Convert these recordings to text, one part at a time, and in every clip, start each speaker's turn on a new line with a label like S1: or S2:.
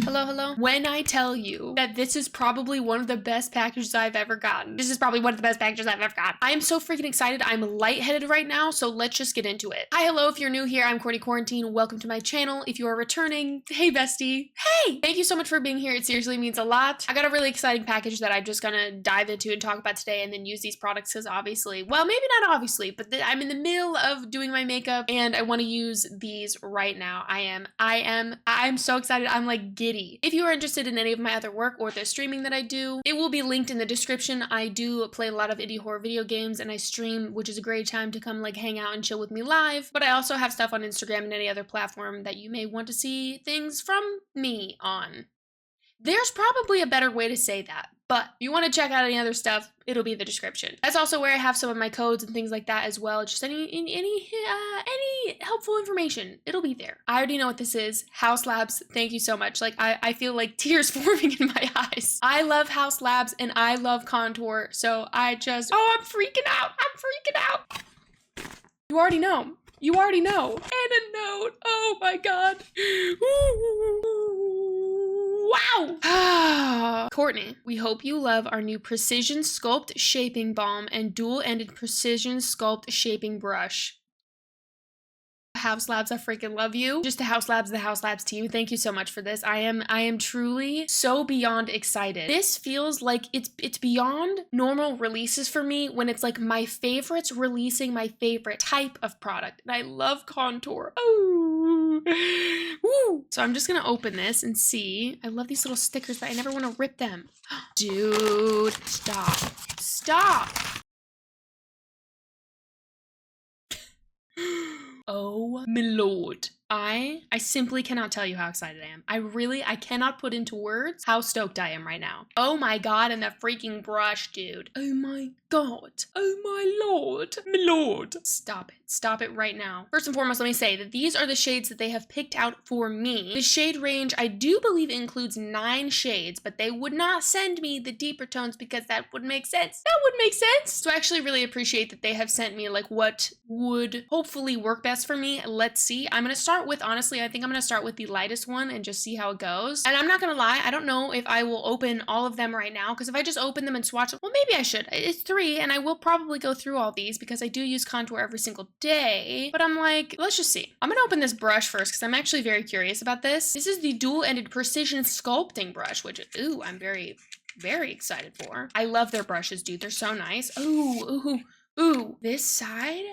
S1: Hello, hello. When I tell you that this is probably one of the best packages I've ever gotten, I am so freaking excited. I'm lightheaded right now, so let's just get into it. Hi, hello. If you're new here, I'm CourtneyQuarantine. Welcome to my channel. If you are returning, hey, bestie. Hey! Thank you so much for being here. It seriously means a lot. I got a really exciting package that I'm just gonna dive into and talk about today and then use these products because obviously, well, maybe not obviously, but I'm in the middle of doing my makeup and I want to use these right now. I'm so excited. I'm like giddy. If you are interested in any of my other work or the streaming that I do, it will be linked in the description. I do play a lot of indie horror video games and I stream, which is a great time to come like hang out and chill with me live. But I also have stuff on Instagram and any other platform that you may want to see things from me on. There's probably a better way to say that, but if you want to check out any other stuff, it'll be in the description. That's also where I have some of my codes and things like that as well. Just any helpful information, it'll be there. I already know what this is. Haus Labs, thank you so much. Like I feel like tears forming in my eyes. I love Haus Labs and I love contour, so I'm freaking out. You already know. And a note. Oh my god. Wow! Courtney, we hope you love our new Precision Sculpt Shaping Balm and dual-ended Precision Sculpt Shaping Brush. Haus Labs, I freaking love you. Just the Haus Labs team. Thank you so much for this. I am truly so beyond excited. This feels like it's beyond normal releases for me when it's like my favorites releasing my favorite type of product. And I love contour. Oh. Woo. So I'm just gonna open this and see. I love these little stickers, but I never want to rip them. Dude, stop. Oh my lord. I simply cannot tell you how excited I am. I cannot put into words how stoked I am right now. Oh my god, and the freaking brush, dude. Oh my god. Oh my lord. Stop it right now. First and foremost, let me say that these are the shades that they have picked out for me. The shade range, I do believe includes 9 shades, but they would not send me the deeper tones because that would make sense. So I actually really appreciate that they have sent me like what would hopefully work best for me. Let's see. I'm gonna start with, honestly, I think I'm gonna start with the lightest one and just see how it goes. And I'm not gonna lie, I don't know if I will open all of them right now, because if I just open them and swatch them, well, maybe I should. It's 3, and I will probably go through all these because I do use contour every single day. But I'm like, let's just see. I'm gonna open this brush first because I'm actually very curious about this. This is the dual-ended precision sculpting brush, which, ooh, I'm very, very excited for. I love their brushes, dude. They're so nice. Ooh, this side.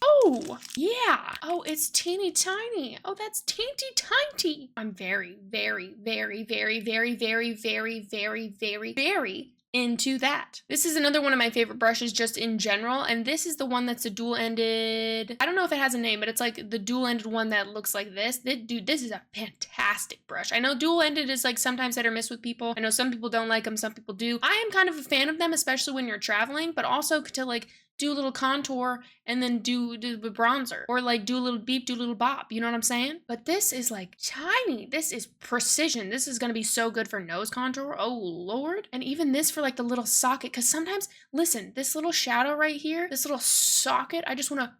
S1: Oh, yeah. Oh, it's teeny tiny. Oh, that's teeny tiny. I'm very, very, very, very, very, very, very, very, very, very into that. This is another one of my favorite brushes just in general, and this is the one that's a dual-ended, I don't know if it has a name, but it's like the dual-ended one that looks like this. Dude, this is a fantastic brush. I know dual-ended is like sometimes hit or miss with people. I know some people don't like them, some people do. I am kind of a fan of them, especially when you're traveling, but also to like do a little contour and then do the bronzer, or like do a little beep, do a little bop, you know what I'm saying? But this is like tiny. This is precision. This is gonna be so good for nose contour. Oh Lord. And even this for like the little socket, because sometimes, listen, this little shadow right here, this little socket, I just wanna,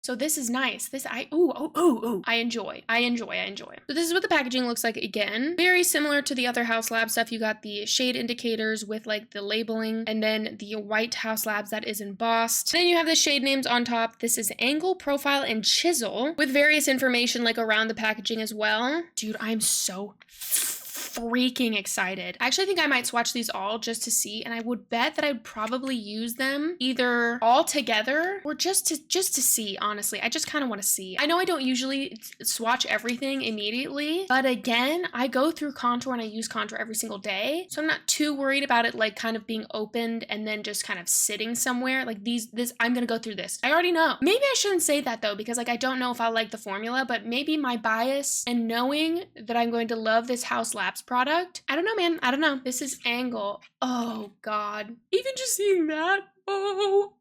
S1: so this is nice. This, I enjoy. So this is what the packaging looks like again. Very similar to the other Haus Labs stuff. You got the shade indicators with like the labeling, and then the white Haus Labs that is embossed. Then you have the shade names on top. This is angle, profile, and chisel with various information like around the packaging as well. Dude, I'm so freaking excited. I actually think I might swatch these all just to see, and I would bet that I'd probably use them either all together or just to see, honestly. I just kind of want to see. I know I don't usually swatch everything immediately, but again, I go through contour and I use contour every single day, so I'm not too worried about it like kind of being opened and then just kind of sitting somewhere. Like I'm gonna go through this. I already know. Maybe I shouldn't say that though, because like I don't know if I'll like the formula, but maybe my bias and knowing that I'm going to love this Haus Labs product. I don't know, man. I don't know. This is angle. Oh god. Even just seeing that. Oh.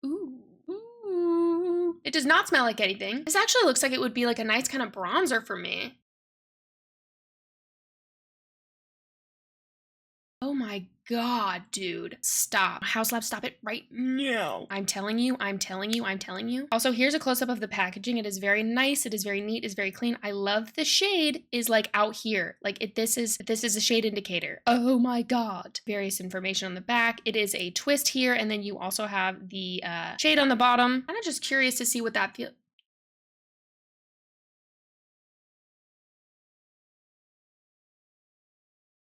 S1: Ooh. It does not smell like anything. This actually looks like it would be like a nice kind of bronzer for me. Oh my God, dude. Stop. House Lab, stop it right now. I'm telling you, I'm telling you, I'm telling you. Also, here's a close-up of the packaging. It is very nice. It is very neat. It's very clean. I love the shade is like out here. Like this is a shade indicator. Oh my God. Various information on the back. It is a twist here. And then you also have the shade on the bottom. I'm just curious to see what that feels.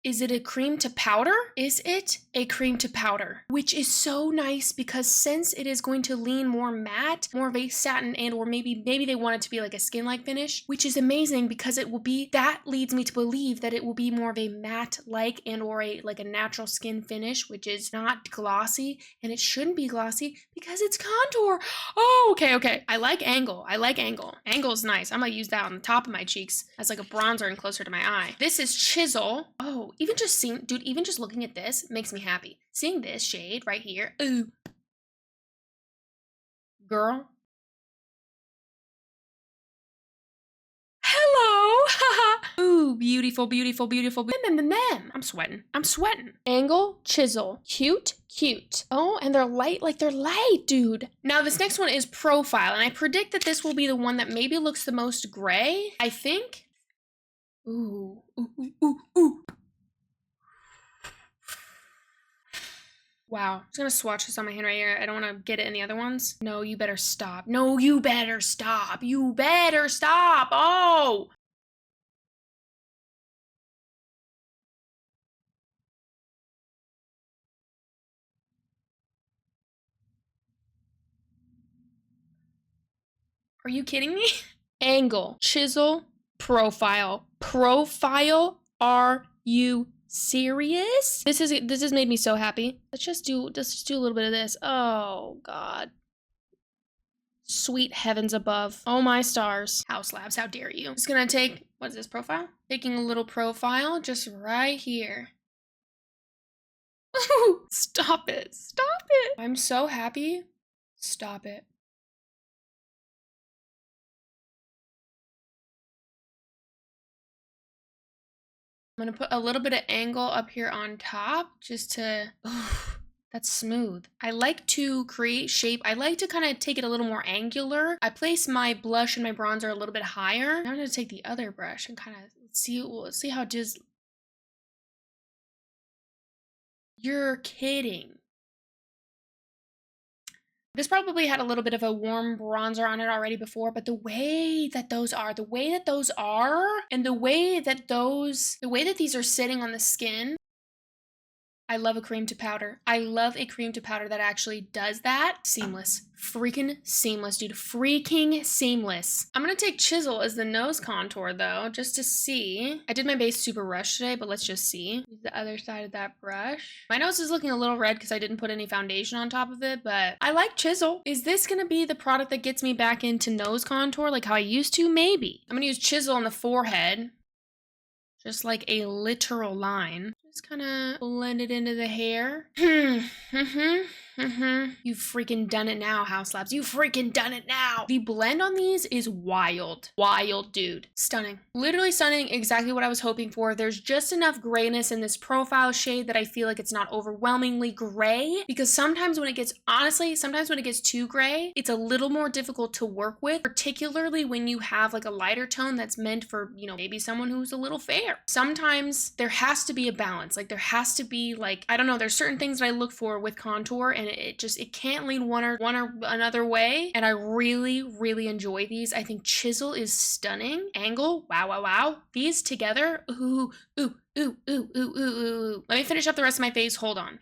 S1: Is it a cream to powder? Is it a cream to powder? Which is so nice because since it is going to lean more matte, more of a satin and or maybe they want it to be like a skin-like finish, which is amazing because it will be, that leads me to believe that it will be more of a matte-like and or a like a natural skin finish, which is not glossy, and it shouldn't be glossy because it's contour. Oh, okay. I like angle. Angle's nice. I'm gonna use that on the top of my cheeks as like a bronzer and closer to my eye. This is Chisel. Oh, even just seeing, dude, even just looking at this makes me happy. Seeing this shade right here. Ooh. Girl. Hello. Ooh, beautiful. I'm sweating. Angle, chisel. Cute. Oh, and they're light, dude. Now this next one is profile, and I predict that this will be the one that maybe looks the most gray, I think. Ooh. Wow, I'm just gonna swatch this on my hand right here. I don't wanna get it in the other ones. No, you better stop. You better stop. Oh! Are you kidding me? Angle, chisel, profile. Profile? Are you serious? This has made me so happy. Let's just do a little bit of this. Oh God. Sweet heavens above. Oh my stars. House Labs, how dare you? Just gonna take, what is this, profile? Taking a little profile just right here. Stop it. I'm so happy. Stop it. I'm gonna put a little bit of angle up here on top just to, that's smooth. I like to create shape. I like to kind of take it a little more angular. I place my blush and my bronzer a little bit higher. Now I'm gonna take the other brush and kind of see how it does. You're kidding. This probably had a little bit of a warm bronzer on it already before, but the way that those are, and the way that these are sitting on the skin, I love a cream to powder. I love a cream to powder that actually does that. Seamless. Freaking seamless, dude. Freaking seamless. I'm gonna take Chisel as the nose contour though, just to see. I did my base super rush today, but let's just see. Use the other side of that brush. My nose is looking a little red because I didn't put any foundation on top of it, but I like Chisel. Is this gonna be the product that gets me back into nose contour like how I used to? Maybe. I'm gonna use Chisel on the forehead. Just like a literal line. Just kind of blend it into the hair. You've freaking done it now, House Labs. You freaking done it now. The blend on these is wild. Wild, dude. Stunning. Literally stunning. Exactly what I was hoping for. There's just enough grayness in this profile shade that I feel like it's not overwhelmingly gray, because sometimes when it gets too gray, it's a little more difficult to work with, particularly when you have like a lighter tone that's meant for, you know, maybe someone who's a little fair. Sometimes there has to be a balance. Like there has to be like, I don't know, there's certain things that I look for with contour, and it can't lean one or another way. And I really enjoy these. I think Chisel is stunning. Angle, wow. These together, ooh. Let me finish up the rest of my face. Hold on.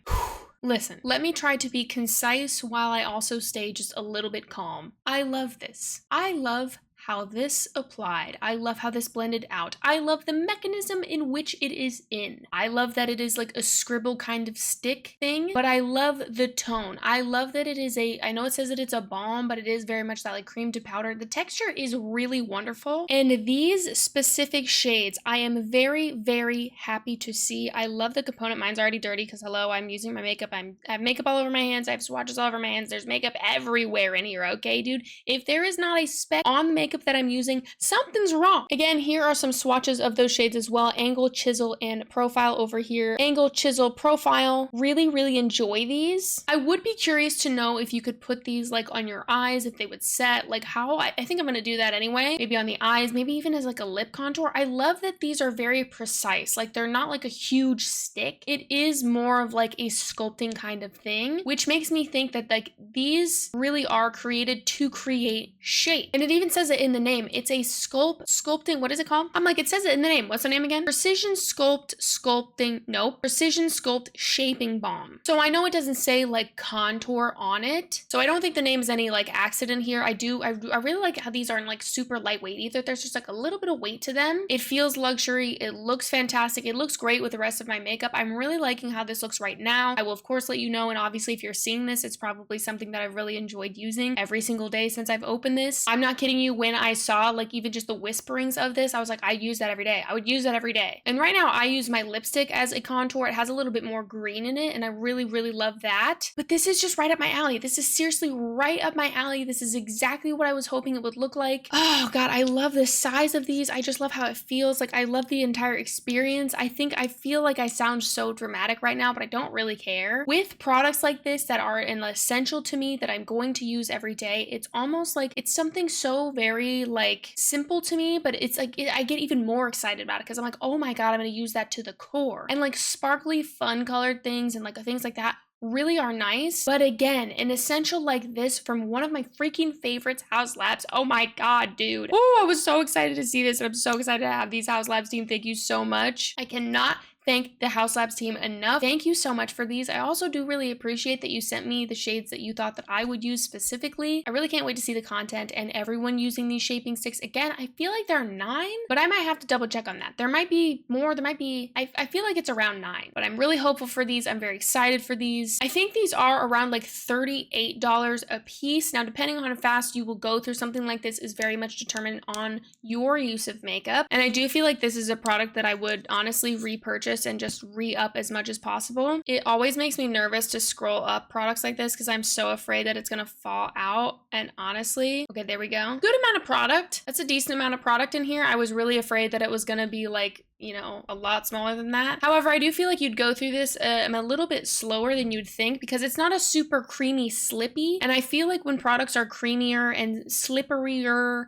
S1: Listen, let me try to be concise while I also stay just a little bit calm. I love this. I love how this applied. I love how this blended out. I love the mechanism in which it is in. I love that it is like a scribble kind of stick thing, but I love the tone. I love that it is I know it says that it's a balm, but it is very much that like cream to powder. The texture is really wonderful. And these specific shades, I am very happy to see. I love the component. Mine's already dirty because hello, I'm using my makeup. I have makeup all over my hands. I have swatches all over my hands. There's makeup everywhere in here, okay, dude? If there is not a speck on the makeup makeup that I'm using, something's wrong. Again, here are some swatches of those shades as well. Angle, chisel, and profile over here. Angle, chisel, profile. Really, really enjoy these. I would be curious to know if you could put these like on your eyes, if they would set, like how, I think I'm gonna do that anyway. Maybe on the eyes, maybe even as like a lip contour. I love that these are very precise. Like they're not like a huge stick. It is more of like a sculpting kind of thing, which makes me think that like these really are created to create shape. And it even says it in the name. It's a sculpting, what is it called? I'm like, it says it in the name. What's the name again? Precision sculpting, nope. Precision Sculpt Shaping Balm. So I know it doesn't say like contour on it. So I don't think the name is any like accident here. I really like how these aren't like super lightweight either. There's just like a little bit of weight to them. It feels luxury. It looks fantastic. It looks great with the rest of my makeup. I'm really liking how this looks right now. I will of course let you know, and obviously if you're seeing this, it's probably something that I've really enjoyed using every single day since I've opened this. I'm not kidding you. When I saw like even just the whisperings of this, I was like, I use that every day. I would use that every day. And right now I use my lipstick as a contour. It has a little bit more green in it, and I really, really love that. But this is just right up my alley. This is seriously right up my alley. This is exactly what I was hoping it would look like. Oh God, I love the size of these. I just love how it feels. Like I love the entire experience. I feel like I sound so dramatic right now, but I don't really care. With products like this that are an essential to me that I'm going to use every day, it's almost like it's something so very like simple to me, but it's like I get even more excited about it because I'm like, oh my God, I'm going to use that to the core. And like sparkly, fun colored things and like things like that really are nice. But again, an essential like this from one of my freaking favorites, Haus Labs. Oh my God, dude. Oh, I was so excited to see this. I'm so excited to have these. Haus Labs team, thank you so much. I cannot thank the Haus Labs team enough. Thank you so much for these. I also do really appreciate that you sent me the shades that you thought that I would use specifically. I really can't wait to see the content and everyone using these shaping sticks. Again, I feel like there are 9, but I might have to double check on that. There might be more, there might be, I feel like it's around 9, but I'm really hopeful for these. I'm very excited for these. I think these are around like $38 a piece. Now, depending on how fast you will go through something like this is very much determined on your use of makeup. And I do feel like this is a product that I would honestly repurchase and just re-up as much as possible. It always makes me nervous to scroll up products like this because I'm so afraid that it's gonna fall out. And honestly, okay, there we go. Good amount of product. That's a decent amount of product in here. I was really afraid that it was gonna be like, you know, a lot smaller than that. However, I do feel like you'd go through this a little bit slower than you'd think because it's not a super creamy slippy. And I feel like when products are creamier and slipperier,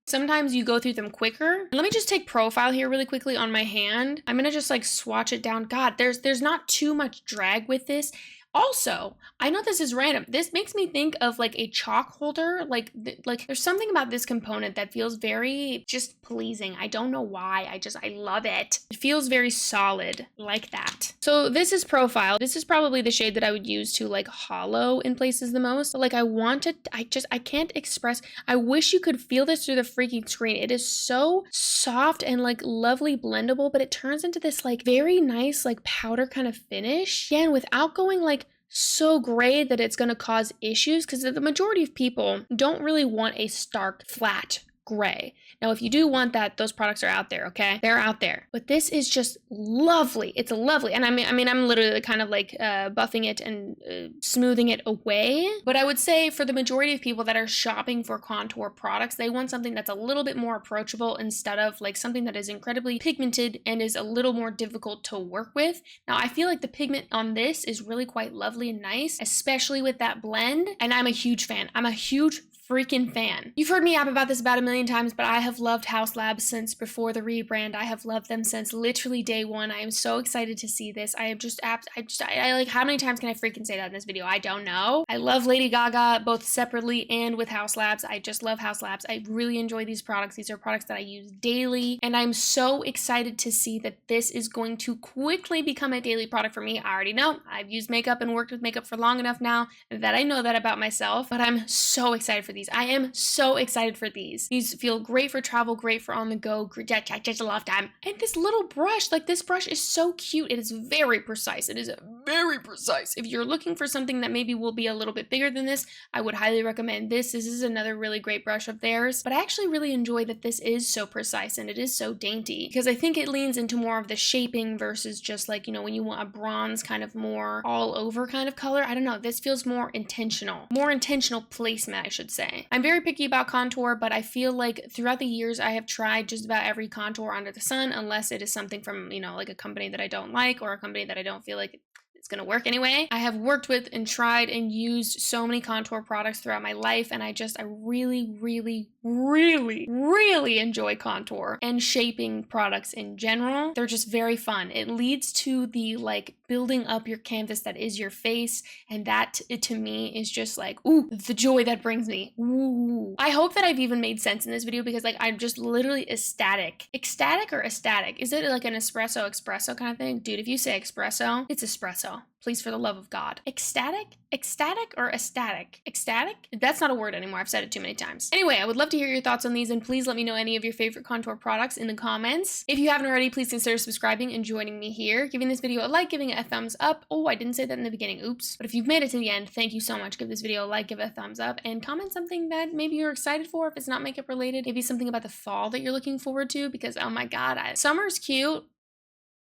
S1: sometimes you go through them quicker. Let me just take profile here really quickly on my hand. I'm gonna just like swatch it down. God, there's not too much drag with this. Also, I know this is random. This makes me think of like a chalk holder. Like there's something about this component that feels very just pleasing. I don't know why. I love it. It feels very solid like that. So this is profile. This is probably the shade that I would use to like hollow in places the most. But like I can't express. I wish you could feel this through the freaking screen. It is so soft and like lovely blendable, but it turns into this like very nice like powder kind of finish. Again, without going like so gray that it's going to cause issues because the majority of people don't really want a stark flat gray. Now, if you do want that, those products are out there, okay? They're out there. But this is just lovely. It's lovely. And I mean, I'm literally kind of like buffing it and smoothing it away. But I would say for the majority of people that are shopping for contour products, they want something that's a little bit more approachable instead of like something that is incredibly pigmented and is a little more difficult to work with. Now, I feel like the pigment on this is really quite lovely and nice, especially with that blend. And I'm a huge fan. I'm a huge freaking fan. You've heard me yap about this about a million times, but I have loved Haus Labs since before the rebrand. I have loved them since literally day one. I am so excited to see this. I am just I like, how many times can I freaking say that in this video? I don't know. I love Lady Gaga both separately and with Haus Labs. I just love Haus Labs. I really enjoy these products. These are products that I use daily, and I'm so excited to see that this is going to quickly become a daily product for me. I already know. I've used makeup and worked with makeup for long enough now that I know that about myself, but I'm so excited for these. I am so excited for these. These feel great for travel, great for on the go. I just love them. And this little brush, like this brush is so cute. It is very precise. It is very precise. If you're looking for something that maybe will be a little bit bigger than this, I would highly recommend this. This is another really great brush of theirs. But I actually really enjoy that this is so precise and it is so dainty because I think it leans into more of the shaping versus just like, you know, when you want a bronze kind of more all over kind of color. I don't know. This feels more intentional placement, I should say. say. I'm very picky about contour, but I feel like throughout the years, I have tried just about every contour under the sun, unless it is something from, you know, like a company that I don't like or a company that I don't feel like it's gonna work anyway. I have worked with and tried and used so many contour products throughout my life, and I really, really, really, really enjoy contour and shaping products in general. They're just very fun. It leads to the like building up your canvas that is your face, and that to me is just like, ooh, the joy that brings me. Ooh. I hope that I've even made sense in this video, because like I'm just literally ecstatic. Ecstatic or ecstatic? Is it like an espresso kind of thing? Dude, if you say espresso, it's espresso. Please, for the love of God. Ecstatic? Ecstatic or ecstatic? Ecstatic? That's not a word anymore. I've said it too many times. Anyway, I would love to hear your thoughts on these, and please let me know any of your favorite contour products in the comments. If you haven't already, please consider subscribing and joining me here, giving this video a like, giving it a thumbs up. Oh, I didn't say that in the beginning. Oops. But if you've made it to the end, thank you so much. Give this video a like, give it a thumbs up, and comment something that maybe you're excited for if it's not makeup related. Maybe something about the fall that you're looking forward to, because oh my God, summer's cute,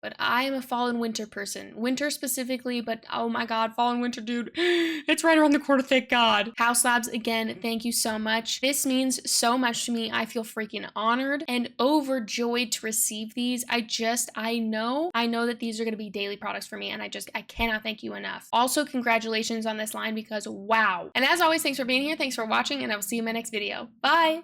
S1: but I am a fall and winter person. Winter specifically, but oh my God, fall and winter, dude. It's right around the corner, thank God. Haus Labs, again, thank you so much. This means so much to me. I feel freaking honored and overjoyed to receive these. I know that these are gonna be daily products for me, and I cannot thank you enough. Also, congratulations on this line, because wow. And as always, thanks for being here, thanks for watching, and I will see you in my next video. Bye.